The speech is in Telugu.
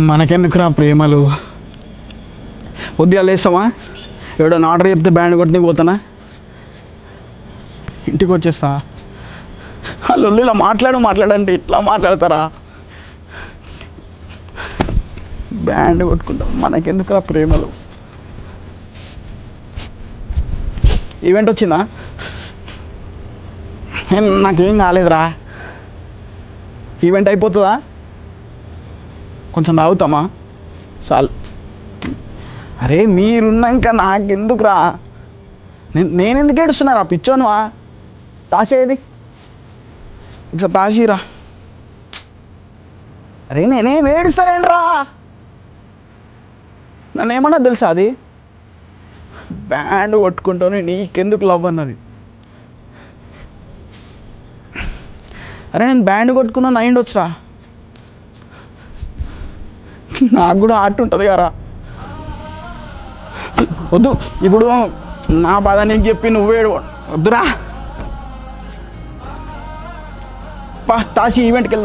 మనకెందుకురా ప్రేమలు. ఉదయాలు వేస్తామా, ఎవడో ఆర్డర్ చెప్తే బ్యాండ్ కొట్టి పోతానా, ఇంటికి వచ్చేస్తా. వాళ్ళు ఇలా మాట్లాడంటే ఇట్లా మాట్లాడతారా? బ్యాండ్ కొట్టుకుంటాం, మనకెందుకురా ప్రేమలు. ఈవెంట్ వచ్చిందా? నాకేం కాలేదురా. ఈవెంట్ అయిపోతుందా? కొంచెం తాగుతామా చాలు. అరే మీరున్నాక నాకెందుకురా, నేనెందుకు ఏడుస్తున్నారా పిచ్చోనువా? తాసేది ఇట్లా తాసిరా. అరే నేనేం ఏడుస్తానేంట్రా, నన్ను ఏమన్నా తెలుసా అది? బ్యాండ్ కొట్టుకుంటాను నీకెందుకు లవ్ అన్నది. అరే నేను బ్యాండ్ కొట్టుకున్నా అయిండొచ్చురా, నాకు కూడా ఆర్ట్ ఉంటుంది కదా. వద్దు ఇప్పుడు నా బాధ నీకు చెప్పి నువ్వే వద్దురా. తాసి ఈవెంట్కి వెళ్దాం.